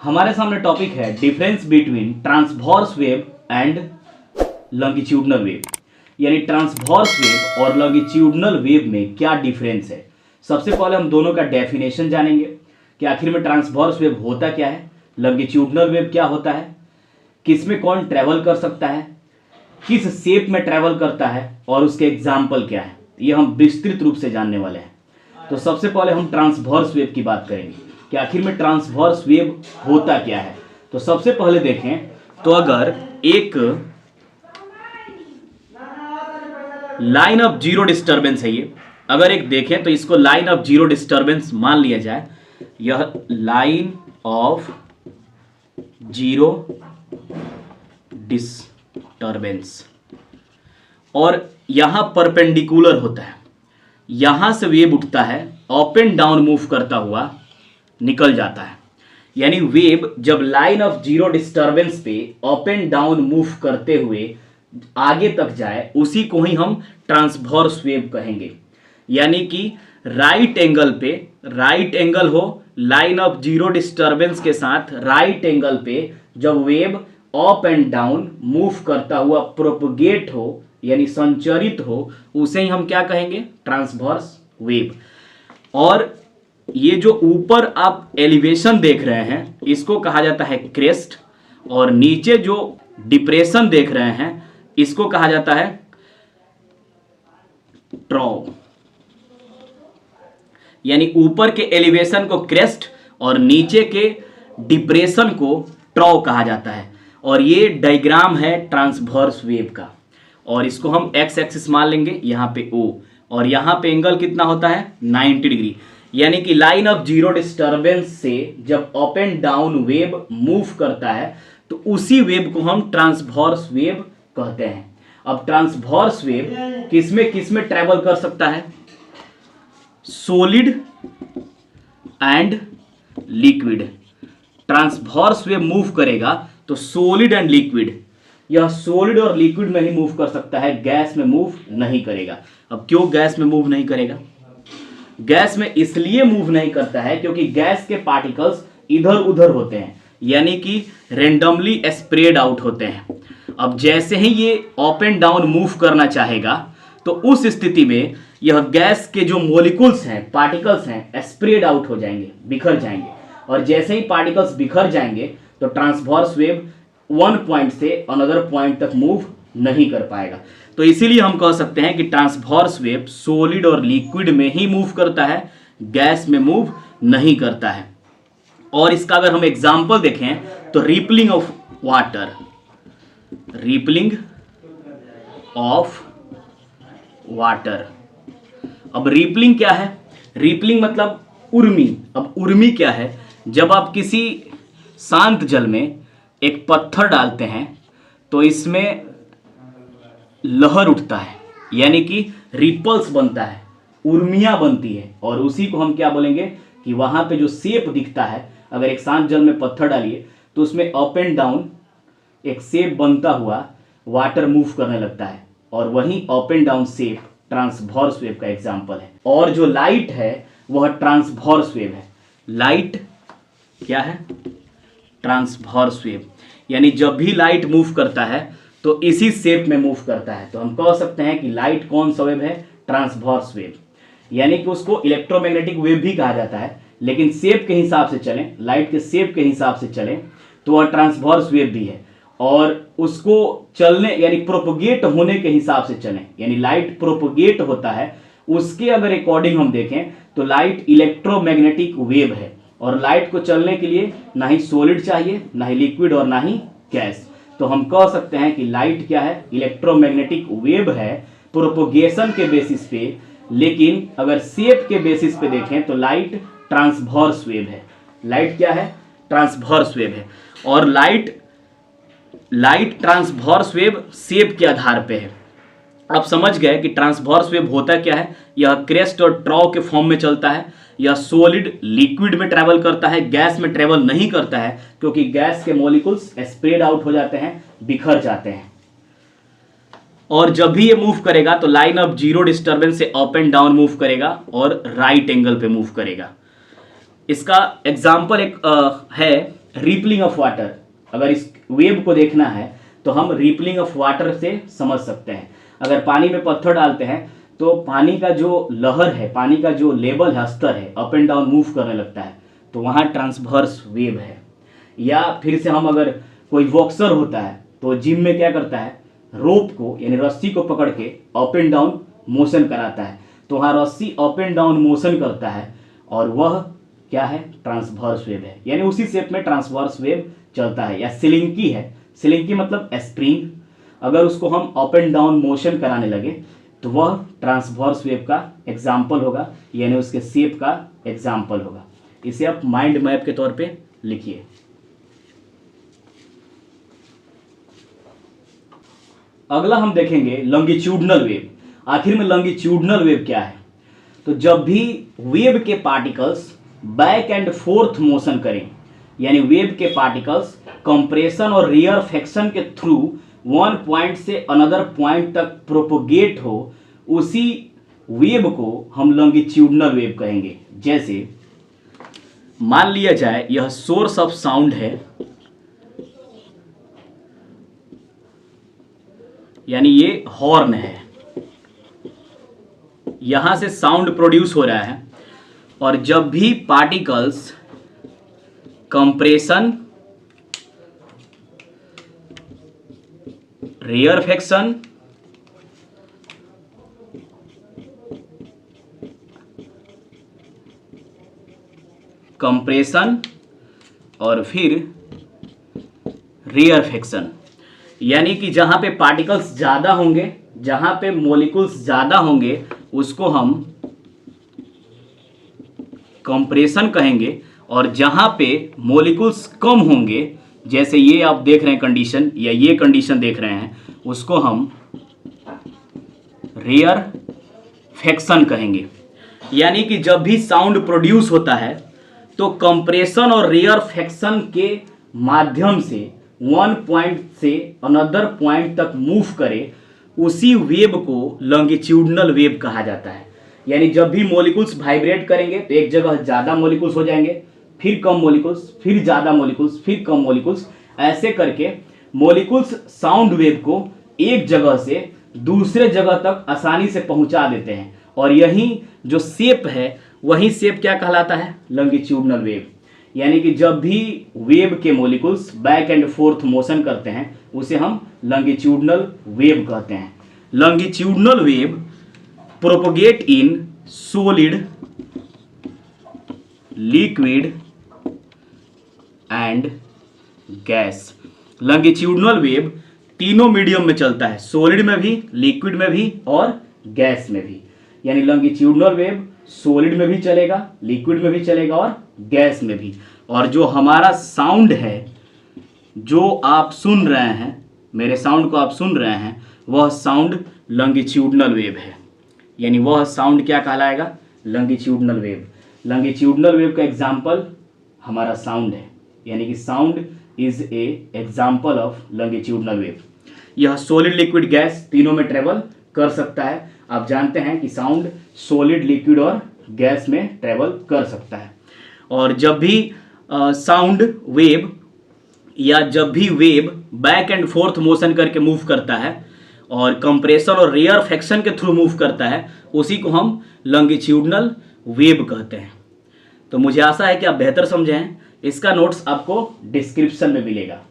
हमारे सामने टॉपिक है difference between transverse wave and longitudinal wave. यानी ट्रांसवर्स वेव और लॉन्गिट्यूडनल वेव में क्या डिफरेंस है। सबसे पहले हम दोनों का डेफिनेशन जानेंगे कि आखिर में ट्रांसवर्स वेव होता क्या है, लॉन्गिट्यूडनल वेव क्या होता है, किस में कौन ट्रैवल कर सकता है, किस शेप में ट्रैवल करता है और उसके एग्जाम्पल क्या है, ये हम विस्तृत रूप से जानने वाले हैं। तो सबसे पहले हम ट्रांसवर्स वेव की बात करेंगे कि आखिर में ट्रांसवर्स वेव होता क्या है। तो सबसे पहले देखें तो अगर एक लाइन ऑफ जीरो डिस्टर्बेंस है, ये अगर एक देखें तो इसको लाइन ऑफ जीरो डिस्टर्बेंस मान लिया जाए, यह लाइन ऑफ जीरो डिस्टर्बेंस और यहां परपेंडिकुलर होता है, यहां से वेव उठता है, अप एंड डाउन मूव करता हुआ निकल जाता है। यानी वेव जब लाइन ऑफ जीरो डिस्टर्बेंस पे अप एंड डाउन मूव करते हुए आगे तक जाए, उसी को ही हम ट्रांसवर्स वेव कहेंगे। यानी कि राइट एंगल पे, राइट एंगल हो लाइन ऑफ जीरो डिस्टर्बेंस के साथ, राइट एंगल पे जब wave up and down move करता हुआ प्रोपगेट हो यानी संचरित हो, उसे ही हम क्या कहेंगे, ट्रांसवर्स वेव। और ये जो ऊपर आप एलिवेशन देख रहे हैं इसको कहा जाता है क्रेस्ट, और नीचे जो डिप्रेशन देख रहे हैं इसको कहा जाता है ट्रॉ। यानी ऊपर के एलिवेशन को क्रेस्ट और नीचे के डिप्रेशन को ट्रॉ कहा जाता है। और ये डायग्राम है ट्रांसवर्स वेव का, और इसको हम एक्स एक्सिस मान लेंगे, यहाँ पे O, और यहाँ पे एंगल कितना होता है 90 डिग्री। यानी कि लाइन ऑफ जीरो डिस्टर्बेंस से जब up and down wave move करता है तो उसी वेव को हम ट्रांसवर्स वेव कहते हैं। अब ट्रांसवर्स वेव किसमें ट्रैवल कर सकता है, solid and liquid. Transverse wave move करेगा तो सॉलिड एंड लिक्विड, यह सॉलिड और लिक्विड में ही मूव कर सकता है, गैस में मूव नहीं करेगा। अब क्यों गैस में मूव नहीं करेगा, गैस में इसलिए मूव नहीं करता है क्योंकि गैस के पार्टिकल्स इधर उधर होते हैं, यानी कि रेंडमली स्प्रेड आउट होते हैं। अब जैसे ही ये अप एंड डाउन मूव करना चाहेगा तो उस स्थिति में यह गैस के जो मॉलिक्यूल्स हैं, पार्टिकल्स हैं, स्प्रेड आउट हो जाएंगे, बिखर जाएंगे। और जैसे ही पार्टिकल्स बिखर जाएंगे तो ट्रांसवर्स वेव वन पॉइंट से अनदर पॉइंट तक मूव नहीं कर पाएगा। तो इसीलिए हम कह सकते हैं कि ट्रांसवर्स वेव सॉलिड और लिक्विड में ही मूव करता है, गैस में मूव नहीं करता है। और इसका अगर हम एग्जांपल देखें तो rippling of water, rippling of water. अब रिपलिंग क्या है, रिपलिंग मतलब उर्मी। अब उर्मी क्या है, जब आप किसी शांत जल में एक पत्थर डालते हैं तो इसमें लहर उठता है, यानी कि रिपल्स बनता है, उर्मियां बनती है, और उसी को हम क्या बोलेंगे कि वहां पे जो शेप दिखता है, अगर एक शांत जल में पत्थर डालिए तो उसमें अप एंड डाउन एक शेप बनता हुआ वाटर मूव करने लगता है, और वही up and down shape transverse wave का एग्जाम्पल है। और जो लाइट है वह ट्रांसवर्स वेव है। लाइट क्या है, ट्रांसवर्स वेव। यानी जब भी लाइट मूव करता है तो इसी शेप में मूव करता है। तो हम कह सकते हैं कि लाइट कौन सा वेव है, ट्रांसवर्स वेव। यानी कि उसको इलेक्ट्रोमैग्नेटिक वेव भी कहा जाता है, लेकिन शेप के हिसाब से चलें, लाइट के शेप के हिसाब से चलें तो वह ट्रांसवर्स वेव भी है। और उसको चलने यानी प्रोपोगेट होने के हिसाब से चलें, यानी लाइट प्रोपोगेट होता है उसके अगर अकॉर्डिंग हम देखें तो लाइट इलेक्ट्रोमैग्नेटिक वेव है। और लाइट को चलने के लिए ना ही सॉलिड चाहिए, ना ही लिक्विड और ना ही गैस। तो हम कह सकते हैं कि लाइट क्या है, इलेक्ट्रोमैग्नेटिक वेव है प्रोपोगेशन के बेसिस पे। लेकिन अगर शेप के बेसिस पे देखें तो लाइट ट्रांसवर्स वेव है। लाइट क्या है, ट्रांसवर्स वेव है। और लाइट ट्रांसवर्स वेव शेप के आधार पे है। आप समझ गए कि ट्रांसवर्स वेव होता क्या है, यह क्रेस्ट और ट्रॉ के फॉर्म में चलता है, यह सॉलिड लिक्विड में ट्रैवल करता है, गैस में ट्रैवल नहीं करता है क्योंकि गैस के मॉलिक्यूल्स स्प्रेड आउट हो जाते हैं, बिखर जाते हैं। और जब भी ये मूव करेगा तो लाइन ऑफ जीरो डिस्टर्बेंस से अप एंड डाउन मूव करेगा और राइट एंगल पे मूव करेगा। इसका एग्जाम्पल एक है रिपलिंग ऑफ वाटर, अगर इस वेव को देखना है तो हम रिपलिंग ऑफ वाटर से समझ सकते हैं। अगर पानी में पत्थर डालते हैं तो पानी का जो लहर है, पानी का जो लेवल है, स्तर है, अप एंड डाउन मूव करने लगता है, तो वहाँ ट्रांसवर्स वेव है। या फिर से हम अगर कोई बॉक्सर होता है तो जिम में क्या करता है, रोप को यानी रस्सी को पकड़ के अप एंड डाउन मोशन कराता है, तो वहाँ रस्सी अप एंड डाउन मोशन करता है और वह क्या है, ट्रांसवर्स वेव है। यानी उसी शेप में ट्रांसवर्स वेव चलता है। या सिलिंकी है, सिलिंकी मतलब स्प्रिंग, अगर उसको हम अप एंड डाउन मोशन कराने लगे तो वह ट्रांसवर्स वेव का एग्जाम्पल होगा, यानी उसके शेप का एग्जाम्पल होगा। इसे आप माइंड मैप के तौर पे लिखिए। अगला हम देखेंगे लॉन्गिट्यूडनल वेव। आखिर में लॉन्गिट्यूडनल वेव क्या है? तो जब भी वेव के particles back and fourth motion करें, यानी वेव के पार्टिकल्स कंप्रेशन और रेयरफेक्शन के थ्रू वन पॉइंट से अनदर पॉइंट तक प्रोपोगेट हो, उसी वेव को हम लॉन्गिट्यूडनल वेव कहेंगे। जैसे मान लिया जाए यह सोर्स ऑफ साउंड है, यानी ये हॉर्न है, यहां से साउंड प्रोड्यूस हो रहा है, और जब भी पार्टिकल्स कंप्रेशन, रेयरफेक्शन, कंप्रेशन और फिर रेयरफेक्शन, यानी कि जहां पे पार्टिकल्स ज़्यादा होंगे, जहां पे मॉलिक्यूल्स ज़्यादा होंगे, उसको हम कंप्रेशन कहेंगे, और जहां पे मॉलिक्यूल्स कम होंगे, जैसे ये आप देख रहे हैं कंडीशन, या ये कंडीशन देख रहे हैं, उसको हम रेयरफेक्शन कहेंगे। यानी कि जब भी साउंड प्रोड्यूस होता है तो कंप्रेशन और रेयरफेक्शन के माध्यम से वन पॉइंट से अनदर पॉइंट तक मूव करे, उसी वेव को लॉन्गिट्यूडनल वेव कहा जाता है। यानी जब भी मॉलिक्यूल्स वाइब्रेट करेंगे तो एक जगह ज़्यादा मॉलिक्यूल्स हो जाएंगे, फिर कम मॉलिक्यूल्स, फिर ज़्यादा मॉलिक्यूल्स, फिर कम मॉलिक्यूल्स, ऐसे करके मॉलिक्यूल्स साउंड वेव को एक जगह से दूसरे जगह तक आसानी से पहुंचा देते हैं। और यही जो शेप है, वही शेप क्या कहलाता है, लॉन्गिट्यूडनल वेव। यानी कि जब भी वेव के molecules back and fourth motion करते हैं, उसे हम लॉन्गिट्यूडनल वेव कहते हैं। Longitudinal wave propagate in solid, liquid and gas. Longitudinal wave तीनों मीडियम में चलता है, सॉलिड में भी, लिक्विड में भी और गैस में भी। यानी लॉन्गिट्यूडनल वेव सॉलिड में भी चलेगा, लिक्विड में भी चलेगा और गैस में भी। और जो हमारा साउंड है, जो आप सुन रहे हैं, मेरे साउंड को आप सुन रहे हैं, वह साउंड लॉन्गिट्यूडनल वेव है। यानी वह साउंड क्या कहलाएगा, लॉन्गिट्यूडनल वेव। लॉन्गिट्यूडनल वेव का एग्जाम्पल हमारा साउंड है, यानी कि sound is a example of longitudinal wave. यह सॉलिड, लिक्विड, गैस तीनों में ट्रेवल कर सकता है। आप जानते हैं कि साउंड सॉलिड, लिक्विड और गैस में ट्रेवल कर सकता है। और जब भी साउंड वेव या जब भी wave back and fourth motion करके मूव करता है और कंप्रेशन और रेयरफेक्शन के थ्रू मूव करता है, उसी को हम लॉन्गिट्यूडनल वेव कहते हैं। तो मुझे आशा है कि आप बेहतर समझे हैं। इसका नोट्स आपको डिस्क्रिप्शन में मिलेगा।